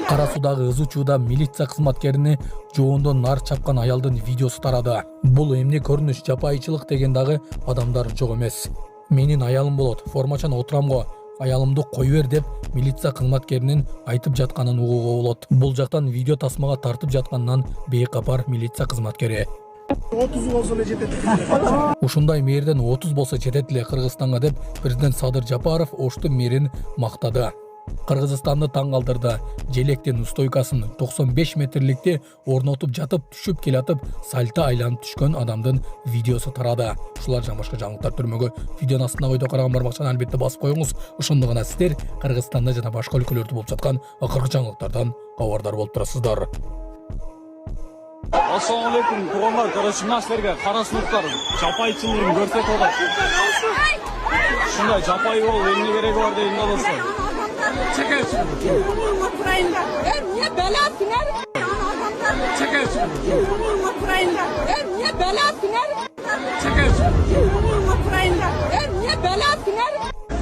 Кара судагы ызы чууда милиция кызматкерини жоондон нар чапкан аялдын видеосу тарады. Бул эмне көрүнүш, жапайычылык деген дагы адамдар жок эмес. Менин аялым болот, формачан отурам го. Аялымды кой бер деп милиция кызматкеринин айтып жатканын угууга болот. Бул жактан видео тасмага тартып жатканынан бейкапар милиция кызматкери. 30 болсо эле жетет. Ушундай мээрден 30 болсо жетет эле Кыргызстанга деп президент Садыр Жапаров Оштун мэрин мактады. Кыргызстанды таң калтырды. Желектин стойкасын 95 метрликте орнотуп жатып түшүп келатып сальта айланып түшкөн адамдын видеосу тарады. Ушулар жана башка жаңылыктар түрмөгө видеонун астына койдо караган бармакчаны албетте басып коюңуз. Ошондо гана сиздер Кыргызстанда жана башка өлкөлөрдө болуп жаткан акыркы жаңылыктардан кабардар болуп турасыздар. Assalamu alaikum. Kur'anlar, kardeşim nasıllar? Kara sınıflar, japayçılığını görsek o da. Şunda japayı ol, eline gerek var değil dostlar. Çekersin. Ukrayna. Niye bela siner? Çekersin. Ukrayna. Niye bela siner? Çekersin. Ukrayna. Niye bela siner?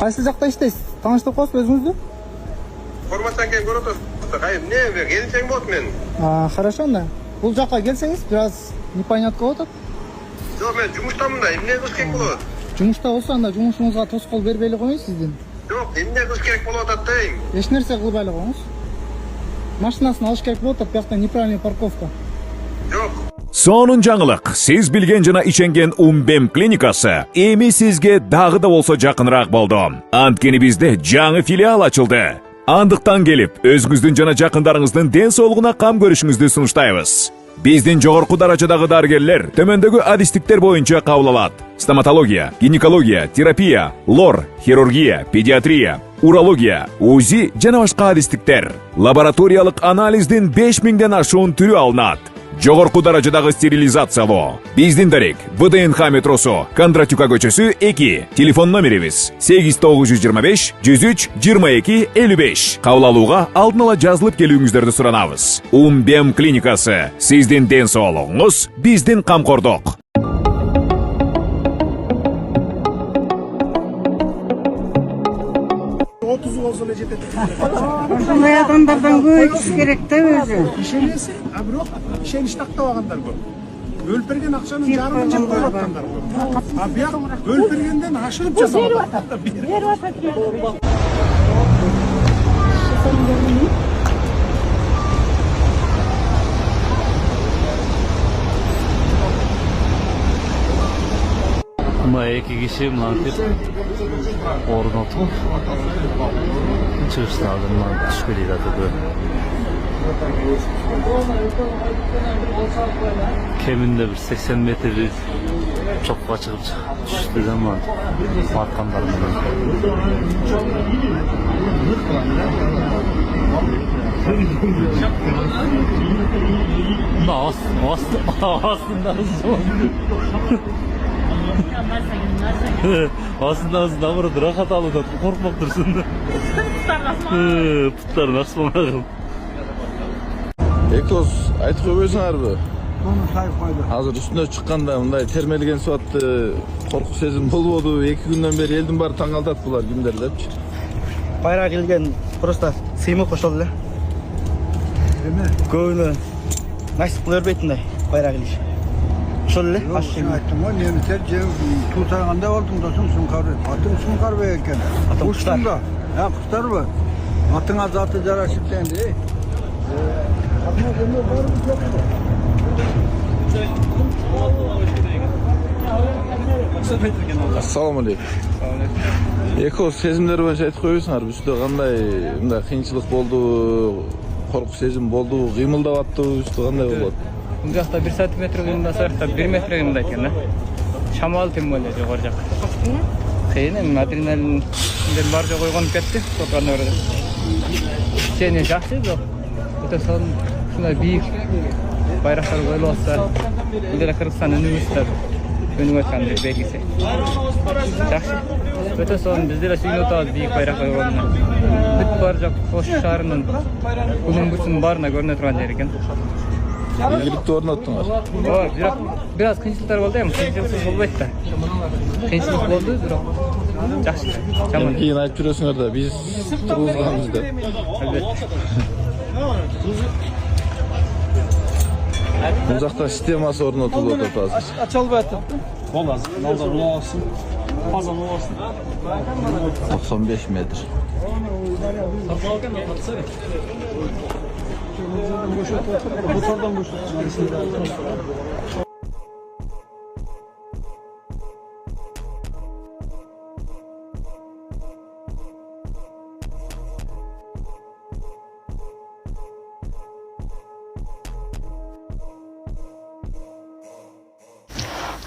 Qayсы жакта иштейсиз? Тааныштырып коесузбу өзүңүздү? Форматтан кейін көріп отырсыз. Қайым, не, келсең болды мен. Хорошо, да. Бул жакка келсеңиз, бираз непонятка болуп атат. Жоқ, мен жұмыстамын да, эмне кылыш керек болот? Жумушта болсо анда жумушуңузга тоскоол бербей эле коюңуз сиздин. Жоқ, эмне кылыш керек болуп атат дейм. Эч нерсе кылбай эле коюңуз. Машинасын алыш керек болуп атат, биякта неправильный парковка. Жоқ. Сонун жаңылык. Сиз билген жана иченген Умбем клиникасы эми сизге дагы да болсо жакыныраак болду. Анткени бизде жаңы филиал ачылды. Андыктан келип, өзүңүздүн жана жакындарыңыздын ден соолугуна кам көрүшүңүздү сунуштайбыз. Биздин жогорку даражадагы дарыгерлер төмөндөгү адистиктер боюнча кабыл алат. Стоматология, гинекология, терапия, лор, хирургия, педиатрия, урология, УЗИ жана башка адистиктер. Лабораториялык анализдин 5000ден ашуун түрү алынат. Жогорку даражадагы стерилизациялоо. Биздин дарек ВДНХ метросу, Кондратюка көчөсү 2. Телефон номерибиз 8925 103 22 55. Кабыл алууга алдын ала жазылып келүүңүздөрдү суранабыз. Умбем клиникасы. Сиздин ден соолугуңуз, биздин камкордук. Болсо эле жетет. Ошондой адамдардан көбөйтүш керек да өзү. Ишенеси, а бирок ишенич тактабагандар көп. Өлүп берген акчанын жарымын жеп коюп аткандар көп. А бияк өлүп бергенден ашырып жасап атат. Берип атат. Мына эки киши мынантип орнотуп чыгыштагы мына түшкөлөй жатты. Кеминде бир 80 метр чокко чыгып түштү да мына аткандар менен. Aslında namurat rahat alıdan korkmak dursun. Pıtların asmağım. Ekos айтып койбойсуңарбы? Муну сайып койду. Азыр үстүнө чыкканда мындай термелген суу атты, коркуп сезим болбоду. 2 күндөн бери элдин баары таң калтат булар кимдер депчи. Байрак келген просто сыймык кошол эле. Эме? Көбүнө насип кыла бербейт мындай байрак келиш. Ошол эле. Айттым ғой, немістер тусаганда болдуң досуң Сункарбек. Атың Сункарбек экен. Ушунда. Куштарбы? Атыңа заты жарашып дегенде. Ассаламу алейкум. Экос сезимдер боюнча айтып койбойсуңарбы? Үстүдө кандай мындай кыйынчылык болду, коркуп сезим болду, кыймылдап аттыбы, үстү кандай болот? Бұл жақта 1 сантиметр кыймылдаса, 1 метр кыймылдайт экен да. Шамал тем более жогору жак. Кыйын эми адреналинден бар жок ойгонуп кетти, сокканда көрдүм. Сени жакшы бирок өтө сон ушундай бийик байрактар коюлуп атса, эле Кыргызстан үнүбүз өнүгүп аткан белгиси. Жакшы. Өтө сон биз деле сүйүнүп атабыз бийик байрак койгонуна. Бүт бар жок Ош шаарынын Улуңбурчунун баарына көрүнө турган жер экен. Ийгиликтүү орноттуңар. Бирок бир аз кыйынчылыктар болду эми, кыйынчылыксыз болбойт да. Кыйынчылык болду, бирок жакшы Эми жаман кийин айтып жүрөсүңөр да биз тургузганбыз деп. албетте Бул жакта системасы орнотулуп атат азыр. ача албай атат да Бол азыр. Малдар улабасын. Фазан улабасын. 95 метр.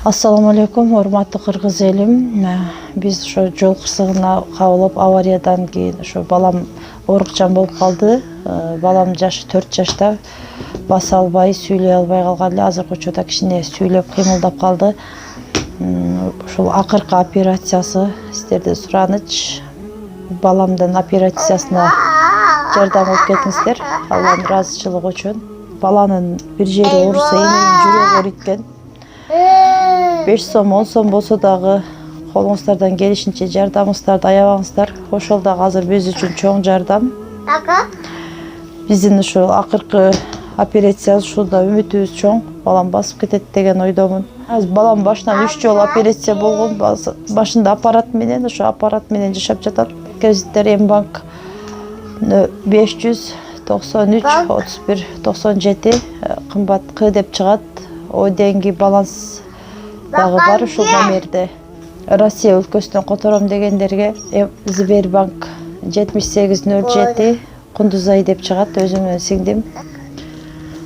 Ассаламу алейкум, урматтуу кыргыз элим. Биз ошо жол кырсыгына кабылып авариядан кийин ошо балам оорукчан болуп калды. Балам жашы 4 жашта. Баса албай, сүйлөй албай калган эле. Азыркы учурда кичине сүйлөп кыймылдап калды. Ушул акыркы операциясы сиздерден сураныч. Баламдын операциясына жардам алып кетиңиздер. Алланын ыраазычылыгы үчүн. Баланын бир жери ооруса, эненин жүрөгү ооруйт. 5 сом, 10 сом болсо дагы колуңуздардан келишинче жардамыңыздарды аябаңыздар. Ошол дагы азыр биз үчүн чоң жардам. Биздин ушу акыркы операция ушулда үмүтүбүз чоң. Балам басып кетет деген ойдомун. Азыр балам башынан 3 жолу операция болгон. Башында аппарат менен, ошо аппарат менен жашап жатат. Кредиттер Мбанк 593 31 97 кымбат К деп чыгат. О деньги баланс дагы бар ушул номерде. Россия өлкөсүнөн котором дегендерге Сбербанк 7807 Кундузай деп чыгат, өзүмдүн сиңдим.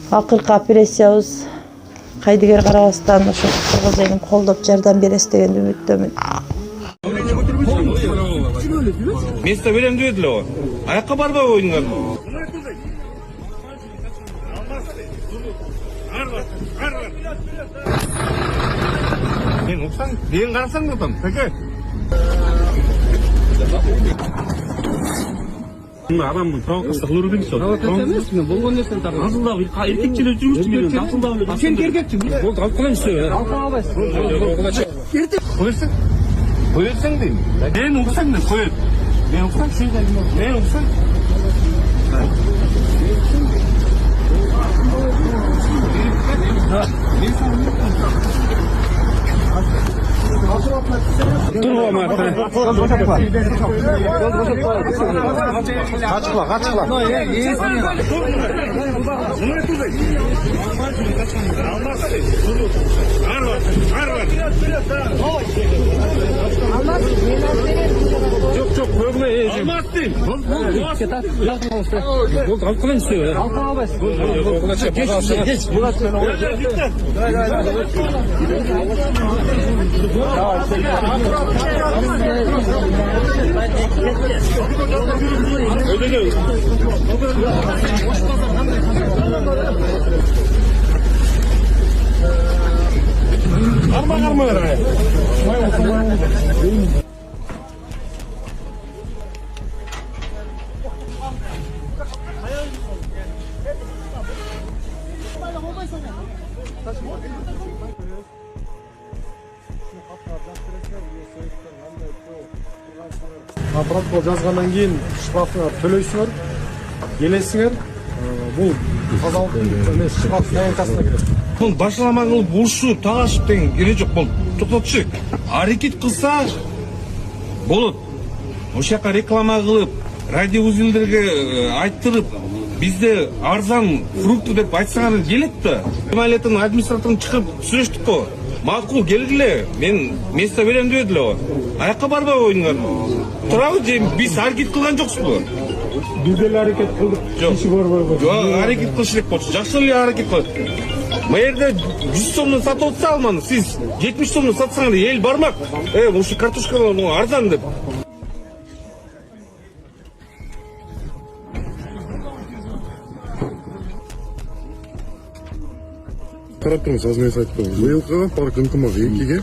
Акыркы операциябыз кайдыгер карабастан ошо кыргыз элин колдоп жардам бересиз деген үмүттөмүн. Место берем деп эле го. Аякка барбай коюңар. Мен уксаң, деген карасаң да там, таке. Адамдын провокация кылып жүргөн сол. Провокация эмес, мен болгон нерсени тагып. Асылдап эркекчилер жүрүшчү менен асылдап. Сен эркекчиң. Болду, алып калайын сөй. Алып албайсың. Коерсең? Коерсең дейм. Мен уксаң да коет. Мен уксаң, мен уксаң. Çok böyle almaz değil. Болду, алып калайын сөй. Алып албайсың. Geç. Arma ver. Протокол жазгандан кийин штрафыңар төлөйсүңөр, келесиңер. Бул тазалык эмес, штраф стоянкасына кирет. Бул башлама кылып урушуп, тагашып деген кереги жок. Бул токтотчу. Аракет кылса болот. Ошол жака реклама кылып, радиоузелдерге айттырып, бизде арзан фрукты деп айтсаңар келет да. Малеттин администраторун чыгып сүрөштүк го. Макул келгиле. Мен место берем деп эле го. Аякка барбай коюңар. Турабы же биз аракет кылган жоксузбу? Биз деле аракет кылдык. Киши барбай койду. Жок, аракет кылыш керек болчу. Жакшы эле аракет кыл. Мэрде 100 сомдон сатып атса алманы. Сиз 70 сомдон сатсаңар эл бармак. Ушу картошка арзан деп. Қарап тұрыңыз, азын айтып тұрмыз. Биыл қалған парк ынтымақ екіге